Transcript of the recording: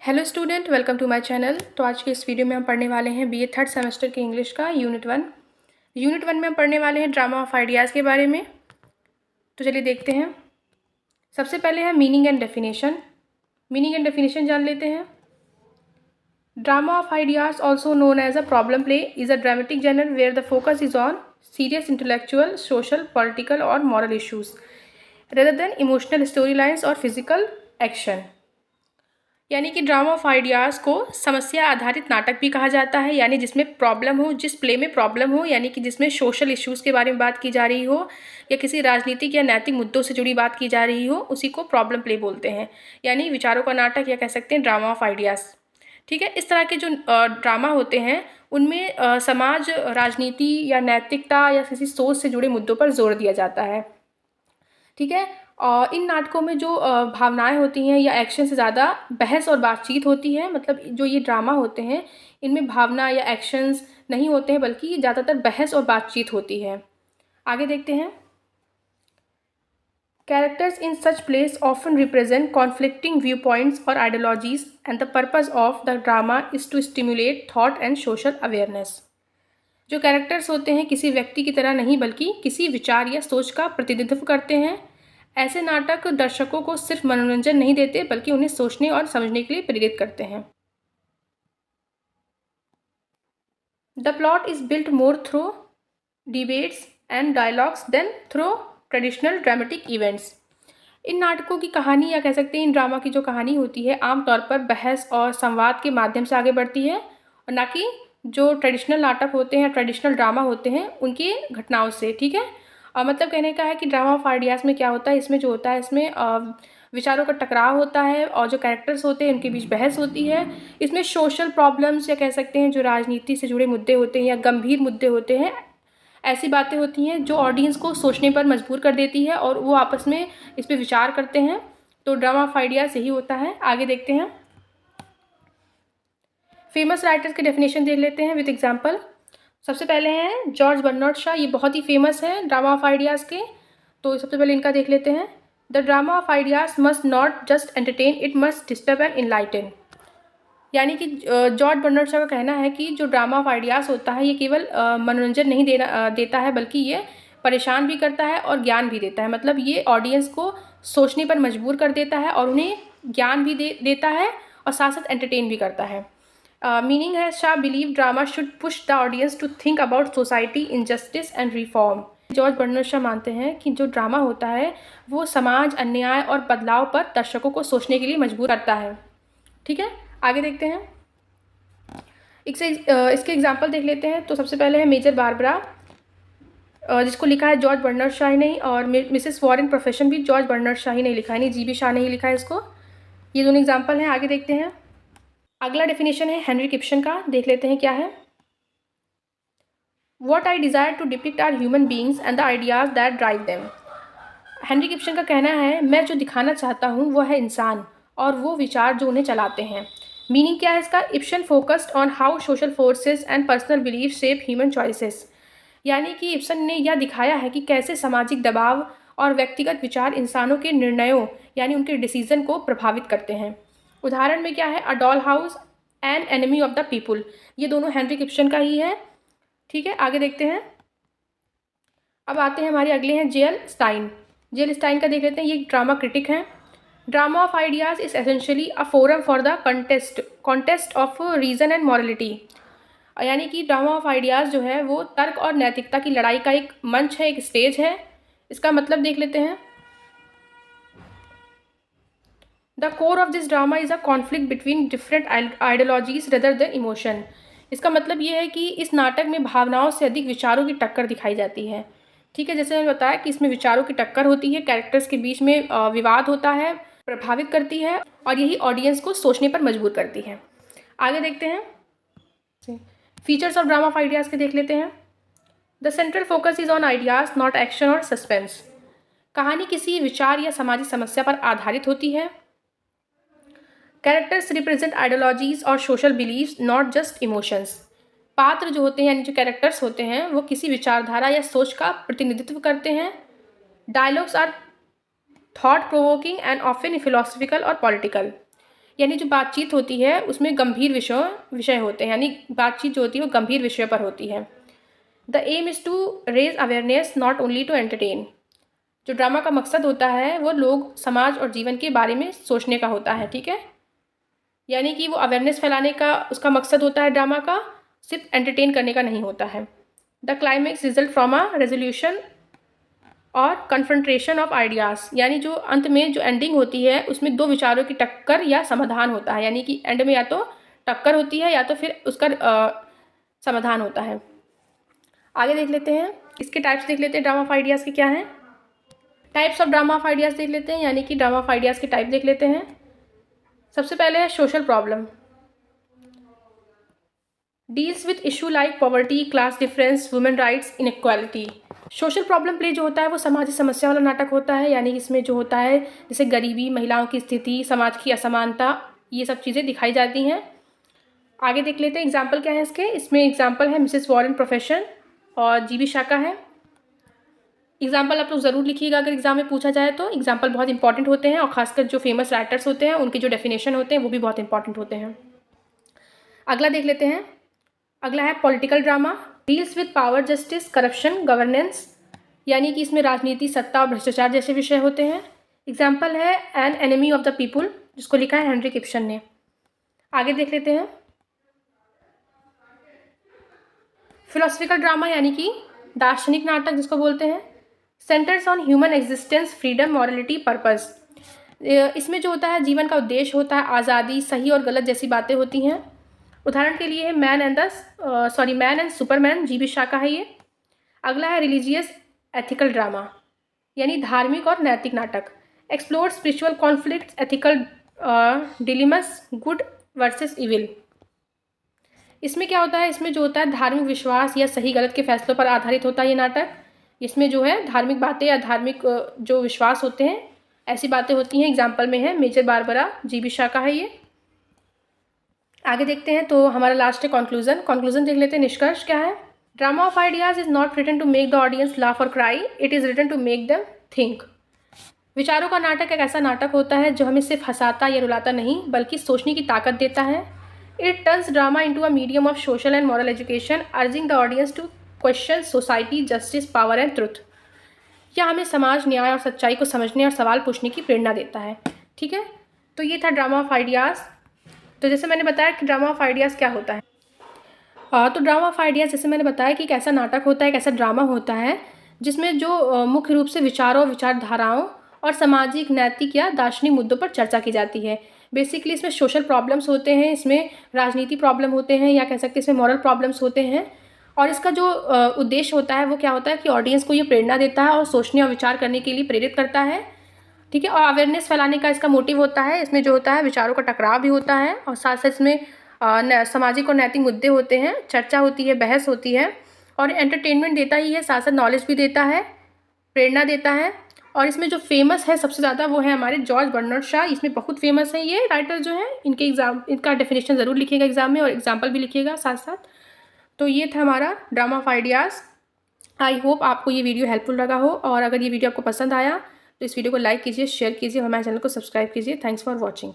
Hello student, welcome to my channel. तो आज के इस वीडियो में हम पढ़ने वाले हैं बीए थर्ड सेमेस्टर के इंग्लिश का यूनिट 1। यूनिट 1 में हम पढ़ने वाले हैं ड्रामा ऑफ आइडियाज़ के बारे में। तो चलिए देखते हैं। सबसे पहले है meaning and definition. Meaning and definition जान लेते हैं। Drama of ideas also known as a problem play is a dramatic genre where the focus is on serious intellectual, social, political और moral issues rather than emotional story lines और physical action. यानी कि drama of ideas को समस्या आधारित नाटक भी कहा जाता है, यानी जिसमें प्रॉब्लम हो, जिस प्ले में प्रॉब्लम हो, यानी कि जिसमें सोशल इश्यूज़ के बारे में बात की जा रही हो या किसी राजनीतिक या नैतिक मुद्दों से जुड़ी बात की जा रही हो, उसी को प्रॉब्लम प्ले बोलते हैं, यानी विचारों का नाटक या कह सकते हैं ड्रामा ऑफ आइडियाज़। ठीक है, इस तरह के जो ड्रामा होते हैं उनमें समाज, राजनीति या नैतिकता या किसी सोच से जुड़े मुद्दों पर जोर दिया जाता है। ठीक है, और इन नाटकों में जो भावनाएं होती हैं या एक्शन से ज़्यादा बहस और बातचीत होती है। मतलब जो ये ड्रामा होते हैं इनमें भावना या एक्शंस नहीं होते हैं, बल्कि ज़्यादातर बहस और बातचीत होती है। आगे देखते हैं। Characters in such plays often represent conflicting view points और ideologies and the purpose of the drama is to stimulate thought and social awareness. जो कैरेक्टर्स होते हैं किसी व्यक्ति की तरह नहीं, बल्कि किसी विचार या सोच का प्रतिनिधित्व करते हैं। ऐसे नाटक दर्शकों को सिर्फ मनोरंजन नहीं देते, बल्कि उन्हें सोचने और समझने के लिए प्रेरित करते हैं। The plot is built more through debates and dialogues than through traditional dramatic events. इन नाटकों की कहानी या कह सकते हैं इन ड्रामा की जो कहानी होती है आमतौर पर बहस और संवाद के माध्यम से आगे बढ़ती है, और ना कि जो ट्रेडिशनल नाटक होते हैं, ट्रेडिशनल ड्रामा होते हैं उनकी घटनाओं से। ठीक है, और मतलब कहने का है कि ड्रामा ऑफ आइडियाज़ में क्या होता है, इसमें जो होता है इसमें विचारों का टकराव होता है और जो कैरेक्टर्स होते हैं उनके बीच बहस होती है। इसमें सोशल प्रॉब्लम्स या कह सकते हैं जो राजनीति से जुड़े मुद्दे होते हैं या गंभीर मुद्दे होते हैं, ऐसी बातें होती हैं जो ऑडियंस को सोचने पर मजबूर कर देती है और वो आपस में इस पर विचार करते हैं। तो ड्रामा ऑफ आइडियाज़ यही होता है। आगे देखते हैं। फेमस राइटर्स के डेफिनेशन देख लेते हैं विद एग्जांपल। सबसे पहले हैं जॉर्ज बर्नार्ड शॉ। ये बहुत ही फेमस है ड्रामा ऑफ आइडियाज़ के। तो सबसे पहले इनका देख लेते हैं। The drama of ideas must not just entertain, it must disturb and enlighten. यानी कि जॉर्ज बर्नार्ड शॉ का कहना है कि जो ड्रामा ऑफ आइडियाज़ होता है ये केवल मनोरंजन नहीं देता है, बल्कि ये परेशान भी करता है और ज्ञान भी देता है। मतलब ये ऑडियंस को सोचने पर मजबूर कर देता है और उन्हें ज्ञान भी देता है और साथ साथ एंटरटेन भी करता है। मीनिंग है Shaw believe drama should push the audience to think about society, injustice and reform. George Bernard Shaw मानते हैं कि जो ड्रामा होता है वो समाज, अन्याय और बदलाव पर दर्शकों को सोचने के लिए मजबूर करता है। ठीक है, आगे देखते हैं। इसके एग्जाम्पल देख लेते हैं। तो सबसे पहले है मेजर बारबरा, जिसको लिखा है जॉर्ज बर्नार्ड शॉ ही नहीं, और मिसेस वॉरेन प्रोफेशन भी जॉर्ज बर्नार्ड शॉ ही नहीं लिखा है, नहीं जीबी शाह नहीं लिखा है इसको। ये दोनों एग्जाम्पल हैं। आगे देखते हैं। अगला डेफिनेशन है हेनरी किप्सन का, देख लेते हैं क्या है। What I desire to depict are human beings and the ideas that drive them। Henrik Ibsen का कहना है मैं जो दिखाना चाहता हूँ वो है इंसान और वो विचार जो उन्हें चलाते हैं। मीनिंग क्या है इसका। Ibsen focused on how social forces and personal belief shape human choices. यानी कि इप्सन ने यह दिखाया है कि कैसे सामाजिक दबाव और व्यक्तिगत विचार इंसानों के निर्णयों यानी उनके डिसीजन को प्रभावित करते हैं। उदाहरण में क्या है, a doll house and enemy of the people. ये दोनों हेनरी किप्सन का ही है। ठीक है, आगे देखते हैं। अब आते हैं हमारे अगले हैं जेएल स्टाइन। जेएल स्टाइन का देख लेते हैं। ये ड्रामा क्रिटिक हैं। Drama of ideas is essentially a forum for the contest of reason and morality. यानी कि ड्रामा ऑफ आइडियाज़ जो है वो तर्क और नैतिकता की लड़ाई का एक मंच है, एक स्टेज है। इसका मतलब देख लेते हैं। The core of this drama is a conflict between different ideologies rather than emotion. इसका मतलब ये है कि इस नाटक में भावनाओं से अधिक विचारों की टक्कर दिखाई जाती है। ठीक है, जैसे मैंने बताया कि इसमें विचारों की टक्कर होती है, कैरेक्टर्स के बीच में विवाद होता है, प्रभावित करती है और यही ऑडियंस को सोचने पर मजबूर करती है। आगे देखते हैं। Features of drama of ideas के देख लेते हैं। The central focus is on ideas, not action और सस्पेंस। कहानी किसी विचार या सामाजिक समस्या पर आधारित होती है। कैरेक्टर्स रिप्रेजेंट आइडियोलॉजीज और social beliefs, not just emotions. पात्र जो होते हैं यानी जो कैरेक्टर्स होते हैं वो किसी विचारधारा या सोच का प्रतिनिधित्व करते हैं। Dialogues are thought provoking and often philosophical और पॉलिटिकल। यानी जो बातचीत होती है उसमें गंभीर विषय होते हैं, यानी बातचीत जो होती है वो गंभीर विषय पर होती है। The aim is to raise awareness not only to entertain. जो ड्रामा का मकसद होता है वो लोग, समाज और जीवन के बारे में सोचने का होता है, ठीक है। यानी कि वो अवेयरनेस फैलाने का उसका मकसद होता है ड्रामा का, सिर्फ एंटरटेन करने का नहीं होता है। The climax result from a resolution और कन्फ्रंट्रेशन ऑफ आइडियाज़, यानी जो अंत में जो एंडिंग होती है उसमें दो विचारों की टक्कर या समाधान होता है, यानी कि एंड में या तो टक्कर होती है या तो फिर उसका समाधान होता है। आगे देख लेते हैं, इसके टाइप्स देख लेते हैं ड्रामा ऑफ आइडियाज़ के क्या हैं। Types of drama of ideas देख लेते हैं, यानी कि ड्रामा ऑफ आइडियाज़ के टाइप देख लेते हैं। सबसे पहले है social problem, deals with issue like poverty, class difference, women rights, inequality. Social problem play जो होता है वो समाजी समस्या वाला नाटक होता है, यानी इसमें जो होता है जैसे गरीबी, महिलाओं की स्थिति, समाज की असमानता, ये सब चीज़ें दिखाई जाती हैं। आगे देख लेते हैं एग्जाम्पल क्या है इसके। इसमें एग्जाम्पल है मिसेस वॉरेन प्रोफेशन और जीबी शाका है। एग्जाम्पल आप लोग ज़रूर लिखिएगा अगर एग्जाम में पूछा जाए तो। एग्जाम्पल बहुत इंपॉर्टेंट होते हैं और खासकर जो फेमस राइटर्स होते हैं उनके जो डेफिनेशन होते हैं वो भी बहुत इंपॉर्टेंट होते हैं। अगला देख लेते हैं, अगला है political drama, deals with power, justice, corruption, governance, यानी कि इसमें राजनीति, सत्ता और भ्रष्टाचार जैसे विषय होते हैं। एग्जाम्पल है an enemy of the people, जिसको लिखा है हेनरी किप्सन ने। आगे देख लेते हैं फिलोसफिकल ड्रामा, यानी कि दार्शनिक नाटक जिसको बोलते हैं, centres on human existence, freedom, morality, purpose. इसमें जो होता है जीवन का उद्देश्य होता है आज़ादी, सही और गलत जैसी बातें होती हैं। उदाहरण के लिए मैन एंड सुपरमैन, जीबी शाका है ये। अगला है रिलीजियस एथिकल ड्रामा, यानी धार्मिक और नैतिक नाटक, explore spiritual conflict, ethical dilemmas, good versus evil. इसमें क्या होता है, इसमें जो होता है धार्मिक विश्वास या सही गलत के फैसलों पर आधारित होता है ये नाटक। इसमें जो है धार्मिक बातें या धार्मिक जो विश्वास होते हैं ऐसी बातें होती हैं। एग्जाम्पल में है मेजर बारबरा, जीबी शाका है ये। आगे देखते हैं, तो हमारा लास्ट है कंक्लूजन देख लेते हैं। निष्कर्ष क्या है, drama of ideas is not written to make the audience laugh और cry, it is written to make them think. विचारों का नाटक एक ऐसा नाटक होता है जो हमें सिर्फ हंसाता या रुलाता नहीं बल्कि सोचने की ताकत देता है। It turns drama into a medium of social and moral education, urging the audience to question society, justice, power and truth. यह हमें समाज, न्याय और सच्चाई को समझने और सवाल पूछने की प्रेरणा देता है, ठीक है। तो ये था ड्रामा ऑफ आइडियाज़। तो जैसे मैंने बताया कि ड्रामा ऑफ आइडियाज़ क्या होता है, तो ड्रामा ऑफ आइडियाज़ जैसे मैंने बताया कि एक ऐसा नाटक होता है, एक ऐसा ड्रामा होता है जिसमें जो मुख्य रूप से विचारों, विचारधाराओं और सामाजिक, नैतिक या दार्शनिक मुद्दों पर चर्चा की जाती है। बेसिकली इसमें सोशल प्रॉब्लम्स होते हैं, इसमें राजनीति प्रॉब्लम होते हैं, या कह सकते हैं इसमें मॉरल प्रॉब्लम्स होते हैं। और इसका जो उद्देश्य होता है वो क्या होता है कि ऑडियंस को ये प्रेरणा देता है और सोचने और विचार करने के लिए प्रेरित करता है, ठीक है। और अवेयरनेस फैलाने का इसका मोटिव होता है। इसमें जो होता है विचारों का टकराव भी होता है और साथ साथ इसमें सामाजिक और नैतिक मुद्दे होते हैं, चर्चा होती है, बहस होती है और एंटरटेनमेंट देता ही है, साथ साथ नॉलेज भी देता है, प्रेरणा देता है। और इसमें जो फेमस है सबसे ज़्यादा वो है हमारे जॉर्ज बर्नार्ड शॉ। इसमें बहुत फेमस है ये राइटर जो है, इनका डेफिनेशन ज़रूर लिखिएगा एग्जाम में और एग्जाम्पल भी लिखिएगा साथ साथ। तो ये था हमारा drama of ideas. I hope आपको ये वीडियो हेल्पफुल लगा हो, और अगर ये वीडियो आपको पसंद आया तो इस वीडियो को लाइक कीजिए, शेयर कीजिए और हमारे चैनल को सब्सक्राइब कीजिए। Thanks for watching.